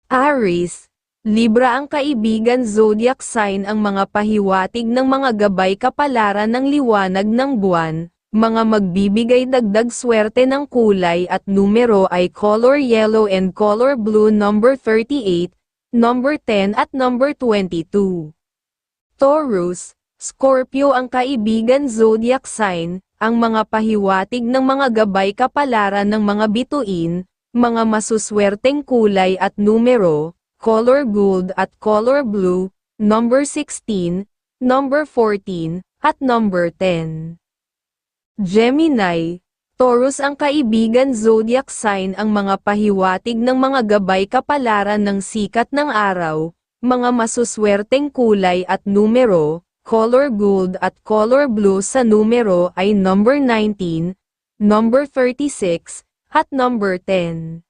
Aries, Libra ang kaibigan zodiac sign ang mga pahiwatig ng mga gabay kapalaran ng liwanag ng buwan, mga magbibigay dagdag swerte ng kulay at numero ay color yellow and color blue number 38, number 10 at number 22. Taurus, Scorpio ang kaibigan zodiac sign, ang mga pahiwatig ng mga gabay kapalaran ng mga bituin, mga masuswerteng kulay at numero, color gold at color blue, number 16, number 14, at number 10. Gemini, Taurus ang kaibigan zodiac sign ang mga pahiwatig ng mga gabay kapalaran ng sikat ng araw, mga masuswerteng kulay at numero, color gold at color blue sa numero ay number 19, number 36, at number 10.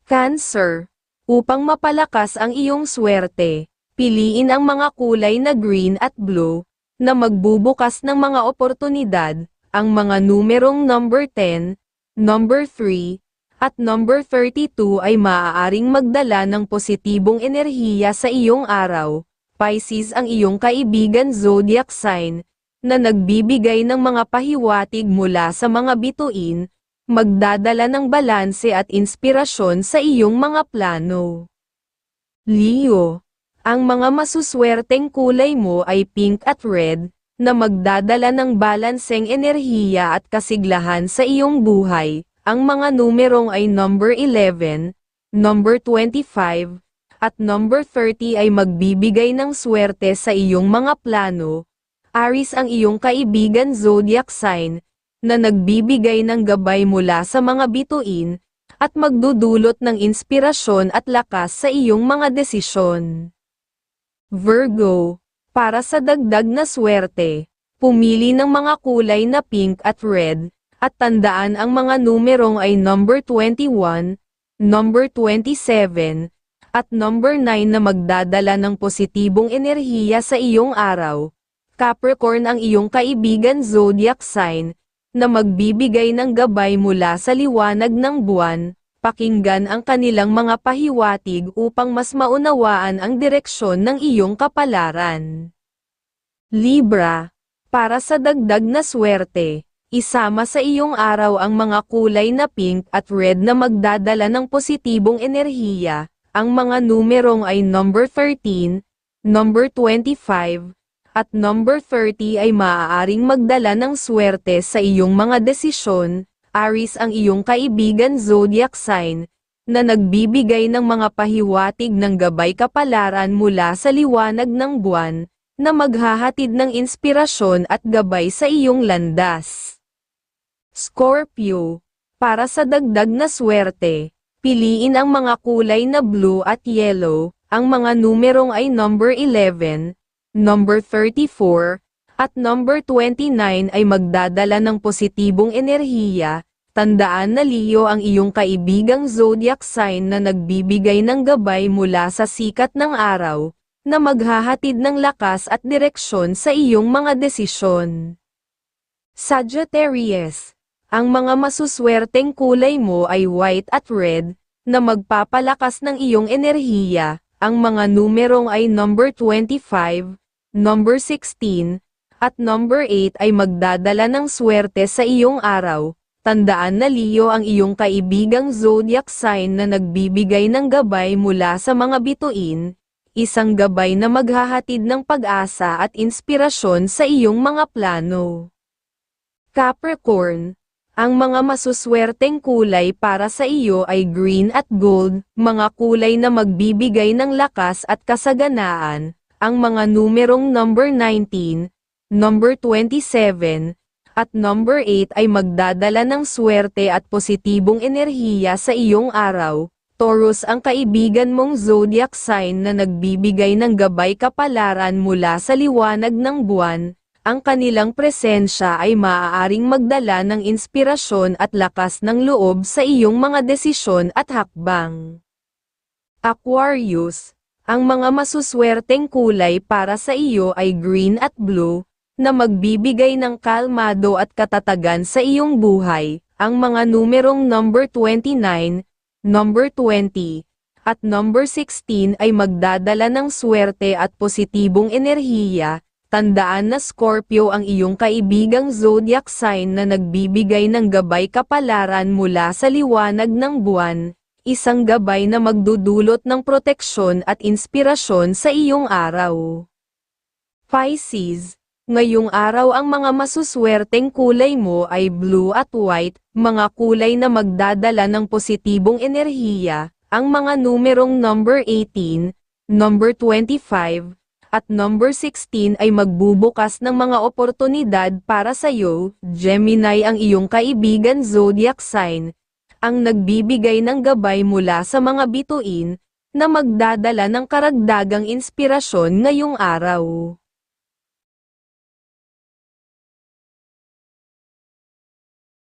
Cancer, upang mapalakas ang iyong swerte, piliin ang mga kulay na green at blue, na magbubukas ng mga oportunidad, ang mga numerong number 10, number 3, at number 32 ay maaaring magdala ng positibong enerhiya sa iyong araw. Pisces ang iyong kaibigan zodiac sign, na nagbibigay ng mga pahiwatig mula sa mga bituin, magdadala ng balanse at inspirasyon sa iyong mga plano. Leo, ang mga masuswerteng kulay mo ay pink at red, na magdadala ng balanseng enerhiya at kasiglahan sa iyong buhay. Ang mga numerong ay number 11, number 25, at number 30 ay magbibigay ng swerte sa iyong mga plano. Aries ang iyong kaibigan zodiac sign, na nagbibigay ng gabay mula sa mga bituin, at magdudulot ng inspirasyon at lakas sa iyong mga desisyon. Virgo, para sa dagdag na swerte, pumili ng mga kulay na pink at red, at tandaan ang mga numerong ay number 21, number 27, at number 9 na magdadala ng positibong enerhiya sa iyong araw. Capricorn ang iyong kaibigan zodiac sign, na magbibigay ng gabay mula sa liwanag ng buwan, pakinggan ang kanilang mga pahiwatig upang mas maunawaan ang direksyon ng iyong kapalaran. Libra, para sa dagdag na swerte, isama sa iyong araw ang mga kulay na pink at red na magdadala ng positibong enerhiya. Ang mga numerong ay number 13, number 25, at number 30 ay maaaring magdala ng swerte sa iyong mga desisyon. Aries ang iyong kaibigan zodiac sign, na nagbibigay ng mga pahiwatig ng gabay kapalaran mula sa liwanag ng buwan, na maghahatid ng inspirasyon at gabay sa iyong landas. Scorpio, para sa dagdag na swerte, piliin ang mga kulay na blue at yellow. Ang mga numerong ay number 11, number 34, at number 29 ay magdadala ng positibong enerhiya. Tandaan na Leo ang iyong kaibigang zodiac sign na nagbibigay ng gabay mula sa sikat ng araw, na maghahatid ng lakas at direksyon sa iyong mga desisyon. Sagittarius, ang mga masuswerteng kulay mo ay white at red, na magpapalakas ng iyong enerhiya. Ang mga numerong ay number 25, number 16, at number 8 ay magdadala ng swerte sa iyong araw. Tandaan na Leo ang iyong kaibigang zodiac sign na nagbibigay ng gabay mula sa mga bituin, isang gabay na maghahatid ng pag-asa at inspirasyon sa iyong mga plano. Capricorn, ang mga masuswerteng kulay para sa iyo ay green at gold, mga kulay na magbibigay ng lakas at kasaganaan. Ang mga numerong number 19, number 27, at number 8 ay magdadala ng swerte at positibong enerhiya sa iyong araw. Taurus ang kaibigan mong zodiac sign na nagbibigay ng gabay kapalaran mula sa liwanag ng buwan. Ang kanilang presensya ay maaaring magdala ng inspirasyon at lakas ng loob sa iyong mga desisyon at hakbang. Aquarius, ang mga masuswerteng kulay para sa iyo ay green at blue, na magbibigay ng kalmado at katatagan sa iyong buhay. Ang mga numerong number 29, number 20, At number 16 ay magdadala ng swerte at positibong enerhiya. Tandaan na Scorpio ang iyong kaibigang zodiac sign na nagbibigay ng gabay kapalaran mula sa liwanag ng buwan, isang gabay na magdudulot ng proteksyon at inspirasyon sa iyong araw. Pisces, ngayong araw ang mga masuswerteng kulay mo ay blue at white, mga kulay na magdadala ng positibong enerhiya. Ang mga numerong number 18, number 25, at number 16 ay magbubukas ng mga oportunidad para sa iyo. Gemini ang iyong kaibigan zodiac sign, ang nagbibigay ng gabay mula sa mga bituin, na magdadala ng karagdagang inspirasyon ngayong araw.